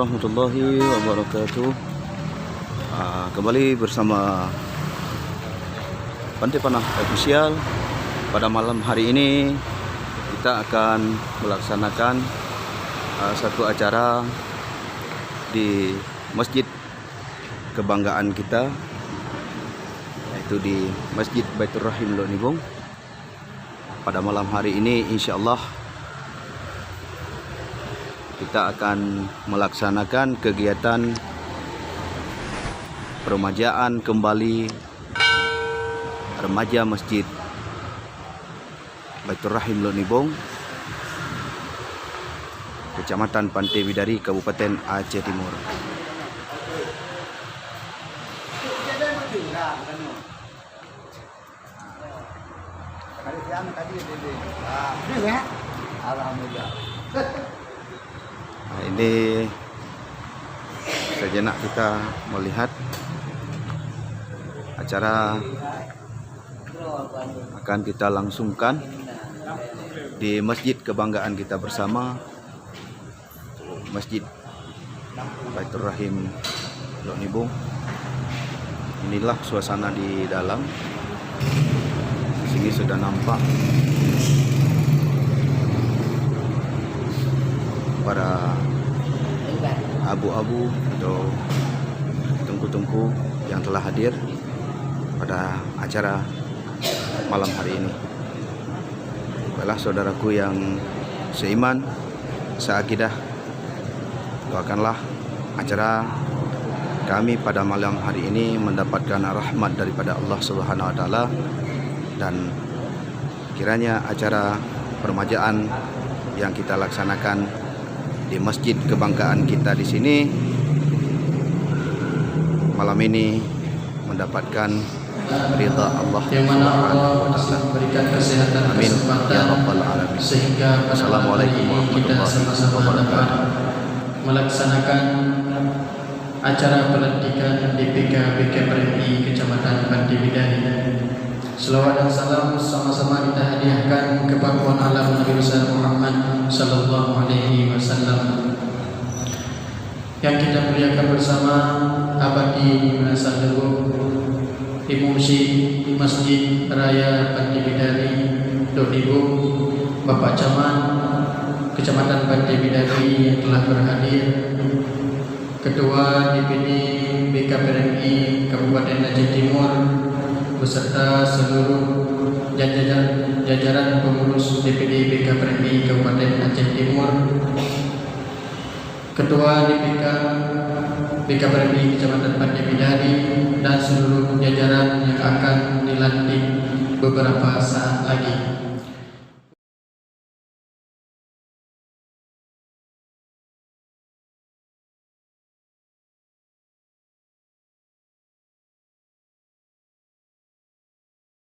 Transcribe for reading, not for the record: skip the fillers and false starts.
warahmatullahi wabarakatuh. Kembali bersama Pantai Panah Official. Pada malam hari ini kita akan melaksanakan satu acara di masjid kebanggaan kita, yaitu di Masjid Baitur Rahim Lok Nibong. Pada malam hari ini insyaallah kita akan melaksanakan kegiatan peremajaan kembali remaja Masjid Baitur Rahim Lok Nibong, Kecamatan Pantai Bidari, Kabupaten Aceh Timur. Nah, ini sejenak kita melihat acara akan kita langsungkan di masjid kebanggaan kita bersama, Masjid Baitur Rahim Lok Nibong. Inilah suasana di dalam. Sini sudah nampak para abu-abu atau tungku-tungku yang telah hadir pada acara malam hari ini. Baiklah saudaraku yang seiman, seakidah, doakanlah acara kami pada malam hari ini mendapatkan rahmat daripada Allah Subhanahu wa taala, dan kiranya acara peremajaan yang kita laksanakan di masjid kebanggaan kita di sini malam ini mendapatkan ridha Allah Subhanahu wa taala. Berikan kesehatan, amin ya rabbal alamin. Sehingga Assalamualaikum warahmatullahi wabarakatuh. Melaksanakan acara pelantikan DPK BKPRI Kecamatan Pantai Bidari. Selawat dan salam sama-sama kita hadiahkan ke pakuan alam Nabi besar Muhammad sallallahu alaihi wasallam. Yang kita muliakan bersama abadi Nasar Lewu, Imumsi Masjid Raya Pantai Bidari Lok Nibong, Bapak Camat Kecamatan Pantai Bidari yang telah berhadir, Ketua DPD BKPRI Kabupaten Aceh Timur beserta seluruh jajaran pengurus DPD BKPRI Kabupaten Aceh Timur, Ketua DPK BKPRI Kecamatan Pantai Bidari, dan seluruh jajaran yang akan dilantik beberapa saat lagi.